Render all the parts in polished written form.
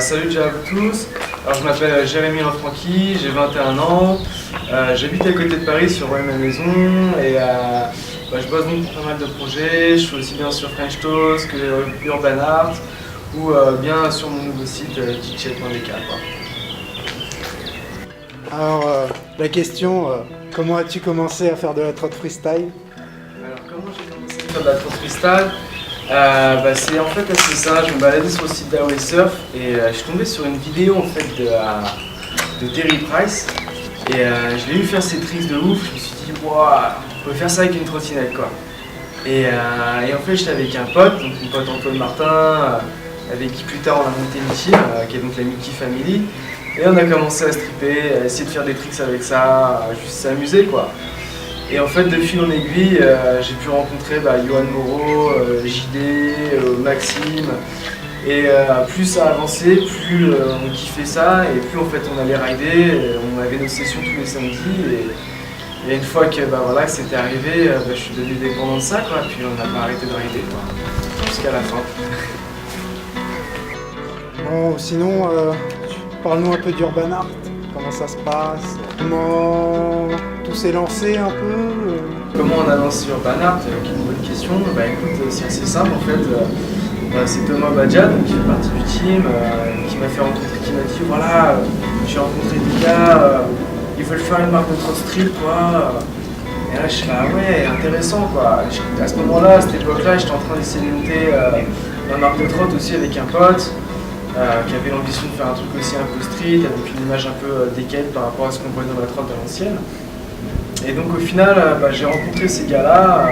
Salut déjà à vous tous. Alors, je m'appelle Jérémy Lanfranchi, j'ai 21 ans. J'habite à côté de Paris sur ma maison et je bosse donc pour pas mal de projets. Je suis aussi bien sur French Toast que Urban Art ou bien sur mon nouveau site Kitchet.dk. Alors, la question, comment as-tu commencé à faire de la trot freestyle? Alors, comment j'ai commencé à faire de la trot freestyle? C'est en fait assez ça, je me baladais sur le site d'Away Surf et je suis tombé sur une vidéo en fait de Terry Price et je l'ai vu faire ses tricks de ouf. Je me suis dit wow, on peut faire ça avec une trottinette quoi. Et en fait j'étais avec un pote, donc mon pote Antoine Martin, avec qui plus tard on a monté une team, qui est donc la Mickey Family, et on a commencé à stripper, à essayer de faire des tricks avec ça, juste s'amuser quoi. Et en fait, de fil en aiguille, j'ai pu rencontrer Johan Moreau, JD, Maxime. Et plus ça avançait, plus on kiffait ça, et plus en fait on allait rider. On avait nos sessions tous les samedis. Et une fois que c'était arrivé, je suis devenu dépendant de ça, quoi. Puis on n'a pas arrêté de rider, jusqu'à la fin. Bon, sinon, parle-nous un peu d'Urban Art. Comment ça se passe? Comment tout s'est lancé un peu? Comment on a lancé Urban Art? Une bonne question. Écoute, c'est assez simple en fait. C'est Thomas Badja, qui fait partie du team, qui m'a fait rencontrer, qui m'a dit voilà, j'ai rencontré des gars, ils veulent faire une marque de trot street quoi. Et là je suis là ouais, intéressant quoi. À ce moment-là, à cette époque-là, j'étais en train d'essayer de monter ma marque de trot aussi avec un pote. Qui avait l'ambition de faire un truc aussi un peu street, avec une image un peu décalée par rapport à ce qu'on voit dans la trotte à l'ancienne. Et donc au final, j'ai rencontré ces gars-là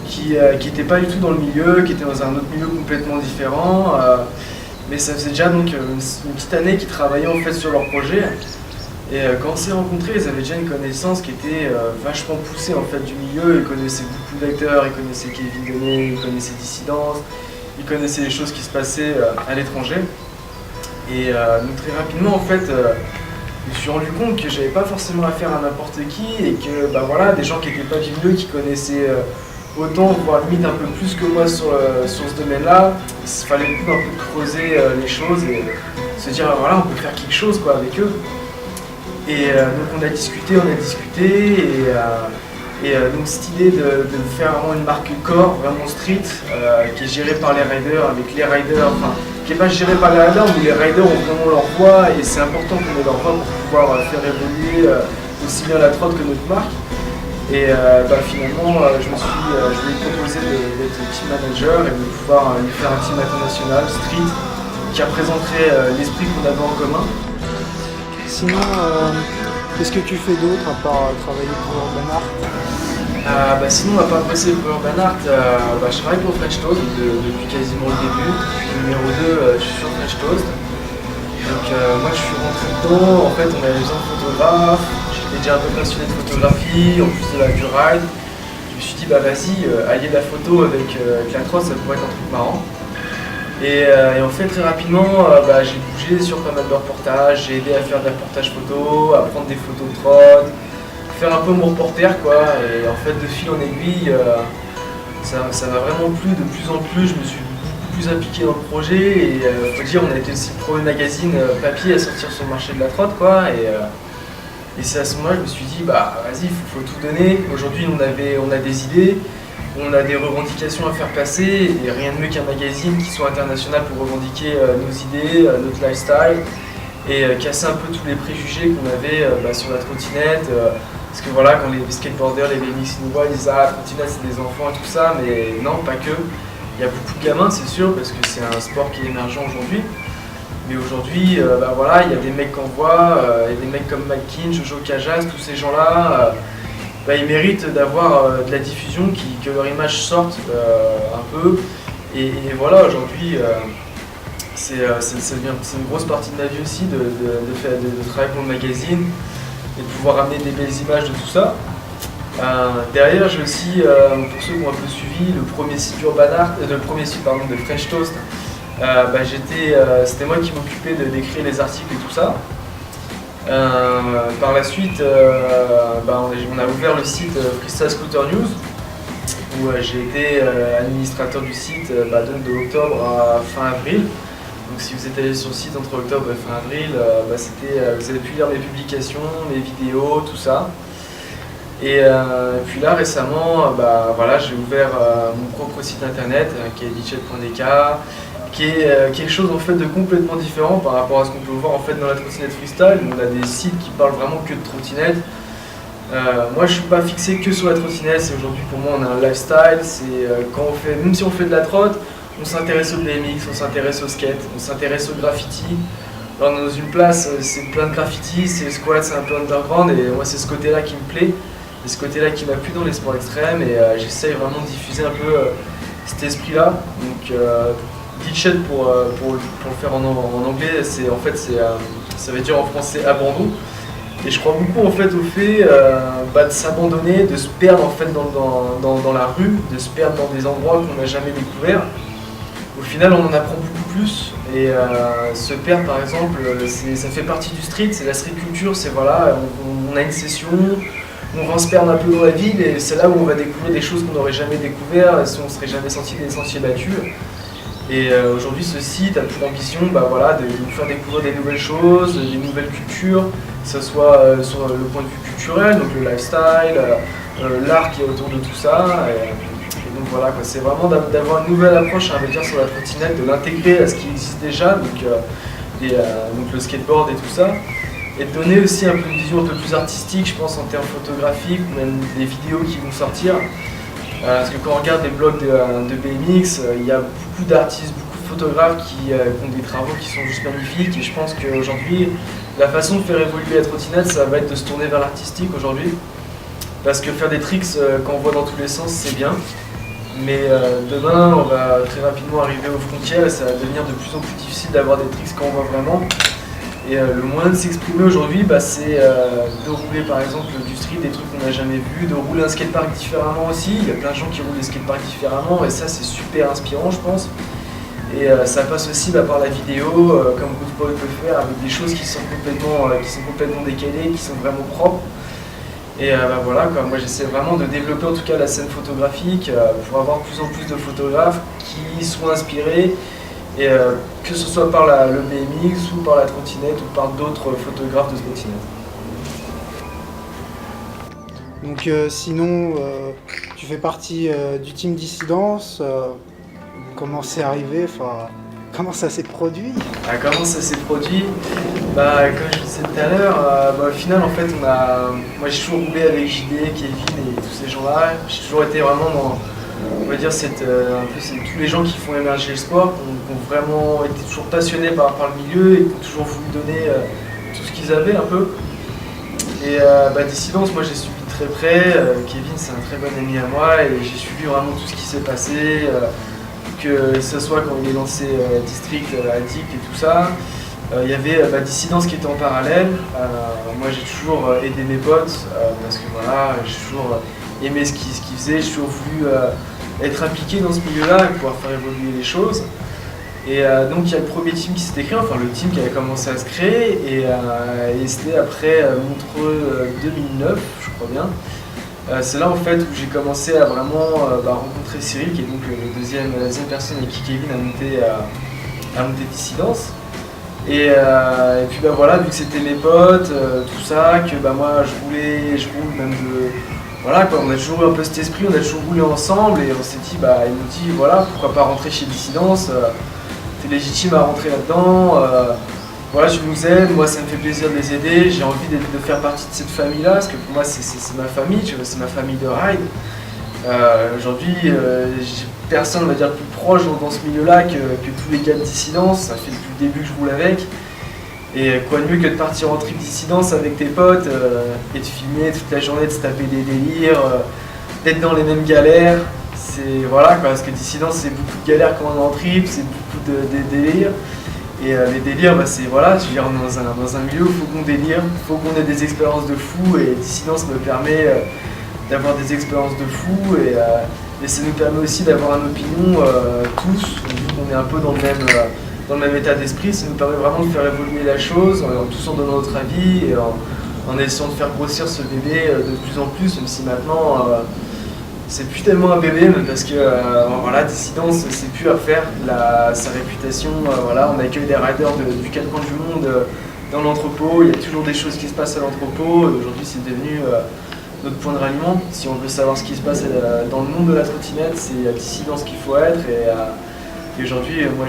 qui n'étaient pas du tout dans le milieu, qui étaient dans un autre milieu complètement différent. Mais ça faisait déjà donc une petite année qu'ils travaillaient en fait sur leur projet. Et quand on s'est rencontrés, ils avaient déjà une connaissance qui était vachement poussée en fait du milieu. Ils connaissaient beaucoup d'acteurs, ils connaissaient Kevin Donnet, ils connaissaient Dissidence. Ils connaissaient les choses qui se passaient à l'étranger. Et donc très rapidement, en fait, je me suis rendu compte que j'avais pas forcément affaire à n'importe qui et que des gens qui n'étaient pas du milieu, qui connaissaient autant, voire limite un peu plus que moi sur ce domaine-là, il fallait un peu creuser les choses et se dire voilà, on peut faire quelque chose quoi, avec eux. Et donc on a discuté et donc cette idée de faire vraiment une marque corps, vraiment street, qui est gérée par les riders, avec les riders, qui n'est pas gérée par les riders, mais les riders ont vraiment leur voix et c'est important qu'on ait leur voix pour pouvoir faire évoluer aussi bien la trotte que notre marque. Et finalement, je lui ai proposé d'être team manager et de pouvoir lui faire un team international, street, qui représenterait l'esprit qu'on avait en commun. Sinon, qu'est-ce que tu fais d'autre à part travailler pour Urban Art? Sinon, à part bosser pour Urban Art, je travaille pour French Toast depuis quasiment le début. Numéro 2, je suis sur French Toast. Donc moi je suis rentré dedans, en fait on avait besoin de photographes, j'étais déjà un peu passionné de photographie, en plus de du ride. Je me suis dit vas-y, allier la photo avec la trotte, ça pourrait être un truc marrant. Et en fait très rapidement, j'ai bougé sur pas mal de reportages, j'ai aidé à faire des reportages photos, à prendre des photos de trotte, faire un peu mon reporter quoi. Et en fait de fil en aiguille, ça m'a vraiment plu, de plus en plus je me suis plus impliqué dans le projet et faut dire on a été aussi le premier magazine papier à sortir sur le marché de la trotte quoi. Et c'est à ce moment-là que je me suis dit vas-y, il faut tout donner. Aujourd'hui on a des idées, on a des revendications à faire passer et rien de mieux qu'un magazine qui soit international pour revendiquer nos idées, notre lifestyle et casser un peu tous les préjugés qu'on avait sur la trottinette. Parce que voilà, quand les skateboarders, les BMX nous voient, ils disent la trottinette c'est des enfants et tout ça, mais non, pas que. Il y a beaucoup de gamins, c'est sûr, parce que c'est un sport qui est émergent aujourd'hui. Mais aujourd'hui, il y a des mecs qu'on voit, il y a des mecs comme Malkin, Jojo Cajas, tous ces gens-là, ils méritent d'avoir de la diffusion, que leur image sorte un peu. Et voilà, aujourd'hui, c'est une grosse partie de ma vie aussi de travailler pour le magazine et de pouvoir amener des belles images de tout ça. Derrière, j'ai aussi, pour ceux qui ont un peu suivi, le premier site Urban Art, de French Toast. C'était moi qui m'occupais d'écrire les articles et tout ça. Par la suite, on a ouvert le site Freestyle Scooter News, où j'ai été administrateur du site de octobre à fin avril. Donc si vous êtes allé sur le site entre octobre et fin avril, vous avez pu lire mes publications, mes vidéos, tout ça. Et puis là récemment, j'ai ouvert mon propre site internet qui est ditched.dk, qui est quelque chose en fait de complètement différent par rapport à ce qu'on peut voir en fait dans la trottinette freestyle. On a des sites qui parlent vraiment que de trottinette. Moi je suis pas fixé que sur la trottinette, c'est aujourd'hui pour moi on a un lifestyle, c'est même si on fait de la trotte, on s'intéresse au BMX, on s'intéresse au skate, on s'intéresse au graffiti. Alors dans une place c'est plein de graffiti, c'est le squat, c'est un peu underground et moi c'est ce côté là qui me plaît, c'est ce côté là qui m'a plu dans les sports extrêmes et j'essaye vraiment de diffuser un peu cet esprit là. Donc ditched pour le faire en anglais, ça veut dire en français abandon. Et je crois beaucoup en fait au fait de s'abandonner, de se perdre en fait dans la rue, de se perdre dans des endroits qu'on n'a jamais découverts. Au final on en apprend beaucoup plus et se perdre par exemple, ça fait partie du street, c'est la street culture, c'est voilà, on a une session, on va se perdre un peu dans la ville et c'est là où on va découvrir des choses qu'on n'aurait jamais découvertes, si on ne serait jamais sorti des sentiers battus. Et aujourd'hui ce site a pour ambition de nous faire découvrir des nouvelles choses, des nouvelles cultures, que ce soit sur le point de vue culturel, donc le lifestyle, l'art qui est autour de tout ça. Et donc voilà, c'est vraiment d'avoir une nouvelle approche on va dire, sur la trottinette, de l'intégrer à ce qui existe déjà, donc le skateboard et tout ça. Et de donner aussi un peu une vision un peu plus artistique, je pense en termes photographiques, ou même des vidéos qui vont sortir. Parce que quand on regarde les blogs de BMX, il y a beaucoup d'artistes, beaucoup de photographes qui ont des travaux qui sont juste magnifiques et je pense qu'aujourd'hui, la façon de faire évoluer la trottinette, ça va être de se tourner vers l'artistique aujourd'hui. Parce que faire des tricks quand on voit dans tous les sens, c'est bien. Mais demain, on va très rapidement arriver aux frontières et ça va devenir de plus en plus difficile d'avoir des tricks quand on voit vraiment. Et le moyen de s'exprimer aujourd'hui, c'est de rouler par exemple du street, des trucs qu'on n'a jamais vus, de rouler un skatepark différemment aussi. Il y a plein de gens qui roulent des skateparks différemment et ça c'est super inspirant je pense. Et ça passe aussi par la vidéo, comme Goodboy peut le faire, avec des choses qui sont complètement décalées, qui sont vraiment propres. Et moi j'essaie vraiment de développer en tout cas la scène photographique pour avoir de plus en plus de photographes qui sont inspirés. Et que ce soit par le BMX ou par la trottinette ou par d'autres photographes de trottinette. Donc sinon, tu fais partie du team Dissidence, comment c'est arrivé, comment ça s'est produit? Comment ça s'est produit? Comme je disais tout à l'heure, au final en fait moi j'ai toujours roulé avec JD, Kevin et tous ces gens-là. J'ai toujours été vraiment dans, on va dire, c'est tous les gens qui font émerger le sport, qui ont vraiment été toujours passionnés par le milieu et qui ont toujours voulu donner tout ce qu'ils avaient un peu. Et Dissidence, moi j'ai suivi de très près. Kevin c'est un très bon ami à moi et j'ai suivi vraiment tout ce qui s'est passé, que ce soit quand il est lancé District, Addict et tout ça. Il y avait Dissidence qui était en parallèle. Moi j'ai toujours aidé mes potes parce que voilà, j'ai toujours aimé ce qu'ils faisaient, j'ai toujours voulu être impliqué dans ce milieu-là et pouvoir faire évoluer les choses. Et donc il y a le premier team qui s'était créé, enfin le team qui avait commencé à se créer et c'était après Montreux 2009, je crois bien. C'est là en fait où j'ai commencé à vraiment rencontrer Cyril qui est donc la deuxième personne avec qui Kevin a monté Dissidence. Et puis vu que c'était mes potes, tout ça, que moi je roule même de... Voilà quoi, on a toujours eu un peu cet esprit, on a toujours roulé ensemble et on s'est dit, il nous dit voilà, pourquoi pas rentrer chez Dissidence, t'es légitime à rentrer là-dedans, voilà, tu nous aides, moi ça me fait plaisir de les aider, j'ai envie de faire partie de cette famille-là, parce que pour moi c'est ma famille, tu vois, c'est ma famille de ride. Aujourd'hui, j'ai personne, on va dire, plus proche dans ce milieu-là que tous les gars de Dissidence, ça fait depuis le début que je roule avec. Et quoi de mieux que de partir en trip Dissidence avec tes potes et de filmer toute la journée, de se taper des délires, d'être dans les mêmes galères. C'est voilà quoi, parce que Dissidence c'est beaucoup de galères quand on est en trip, c'est beaucoup de délires. Et les délires, c'est voilà, je veux dire, dans un milieu où il faut qu'on délire, il faut qu'on ait des expériences de fou et Dissidence me permet d'avoir des expériences de fou et ça nous permet aussi d'avoir une opinion tous, vu qu'on est un peu dans le même état d'esprit, ça nous permet vraiment de faire évoluer la chose, tous en donnant notre avis et en essayant de faire grossir ce bébé de plus en plus, même si maintenant c'est plus tellement un bébé, mais parce que voilà, Dissidence, c'est plus à faire. Sa réputation, voilà, on accueille des riders du quatre coins du monde dans l'entrepôt. Il y a toujours des choses qui se passent à l'entrepôt. Aujourd'hui, c'est devenu notre point de ralliement. Si on veut savoir ce qui se passe dans le monde de la trottinette, c'est à Dissidence qu'il faut être. Et aujourd'hui, moi,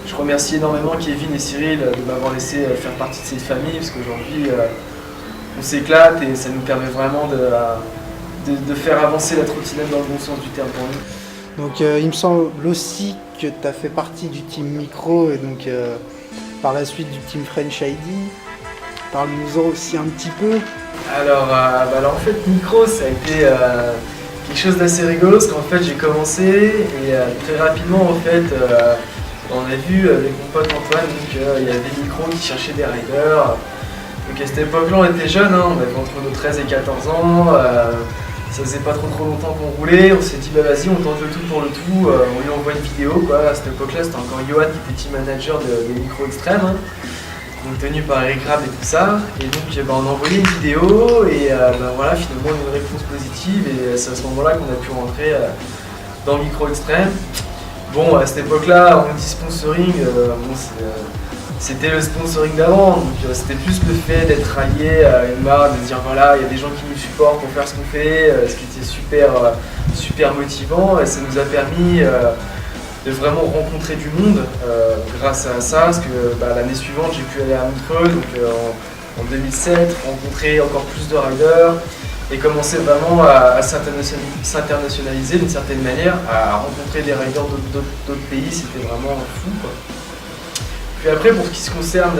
je remercie énormément Kevin et Cyril de m'avoir laissé faire partie de cette famille, parce qu'aujourd'hui, on s'éclate et ça nous permet vraiment de faire avancer la trottinette dans le bon sens du terme pour nous. Donc il me semble aussi que tu as fait partie du team Micro et donc par la suite du team French ID. Parle-nous-en aussi un petit peu. Alors en fait Micro, ça a été quelque chose d'assez rigolo, parce qu'en fait j'ai commencé et très rapidement en fait on a vu avec mon pote Antoine qu'il y avait Micro qui cherchait des riders. Donc à cette époque-là on était jeunes, hein, on avait entre nos 13 et 14 ans, ça faisait pas trop longtemps qu'on roulait, on s'est dit bah vas-y on tente le tout pour le tout, on lui envoie une vidéo quoi. À cette époque-là c'était encore Johan qui était team manager des Micro Extrême, hein, donc tenu par Eric Rab et tout ça, et donc on a envoyé une vidéo et voilà, finalement une réponse positive, et c'est à ce moment-là qu'on a pu rentrer dans Micro Extrême. Bon, à cette époque-là, on dit sponsoring, c'était le sponsoring d'avant, donc c'était plus le fait d'être rallié à une marque, de dire voilà, il y a des gens qui nous supportent pour faire ce qu'on fait, ce qui était super motivant, et ça nous a permis de vraiment rencontrer du monde grâce à ça, parce que l'année suivante j'ai pu aller à Montreux, donc en 2007, rencontrer encore plus de riders et commencer vraiment à s'internationaliser d'une certaine manière, à rencontrer des riders d'autres pays, c'était vraiment fou quoi. Puis après, pour ce qui se concerne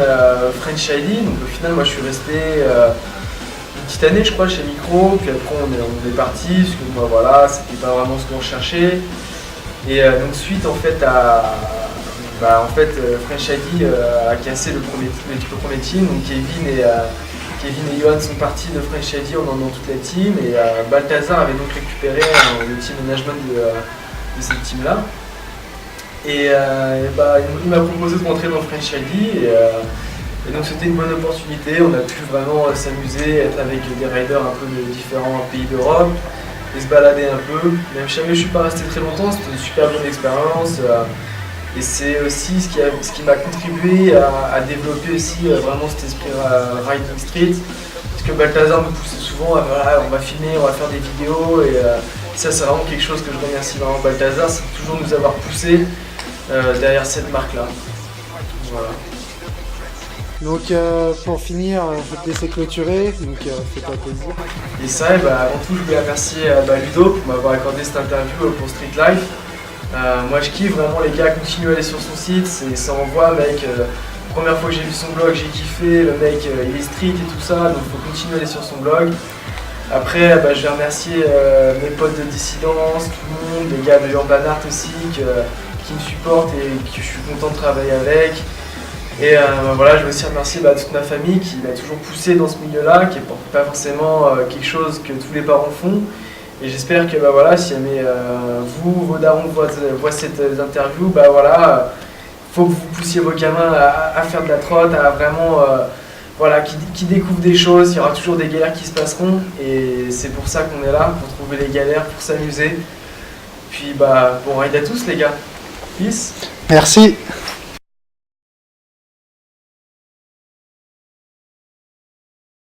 French ID, donc au final moi je suis resté une petite année je crois chez Micro, puis après on est parti, parce que moi voilà, c'était pas vraiment ce qu'on recherchait. Et donc suite en fait French ID a cassé le premier team, donc Kevin et Johan sont partis de French ID en emmenant toute la team, et Balthazar avait donc récupéré le team management de cette team là. Et il m'a proposé de rentrer dans French ID, et donc c'était une bonne opportunité. On a pu vraiment s'amuser, être avec des riders un peu de différents pays d'Europe et se balader un peu. Même si jamais je suis pas resté très longtemps, c'était une super bonne expérience. Et c'est aussi ce qui m'a contribué à développer aussi vraiment cet esprit riding street. Parce que Balthazar me poussait souvent à voilà, on va filmer, on va faire des vidéos, et ça c'est vraiment quelque chose que je remercie vraiment Balthazar, c'est toujours nous avoir poussé derrière cette marque-là. Voilà. Donc pour finir, je vais te laisser clôturer, donc fais-toi plaisir. Et ça, avant tout, je voulais remercier Ludo pour m'avoir accordé cette interview pour Street Life. Moi je kiffe vraiment, les gars, continuent à aller sur son site, ça envoie mec. Première fois que j'ai vu son blog, j'ai kiffé, le mec il est street et tout ça, donc il faut continuer à aller sur son blog. Après je vais remercier mes potes de Dissidence, tout le monde, les gars de Urban Art aussi qui me supportent et que je suis content de travailler avec. Et voilà, je veux aussi remercier toute ma famille qui m'a toujours poussé dans ce milieu-là, qui n'est pas forcément quelque chose que tous les parents font. Et j'espère que voilà, si jamais vos darons voient cette interview, voilà, faut que vous poussiez vos gamins à faire de la trotte, à vraiment voilà, qui découvrent des choses. Il y aura toujours des galères qui se passeront, et c'est pour ça qu'on est là, pour trouver les galères, pour s'amuser. Puis bon ride à tous les gars. Peace. Merci.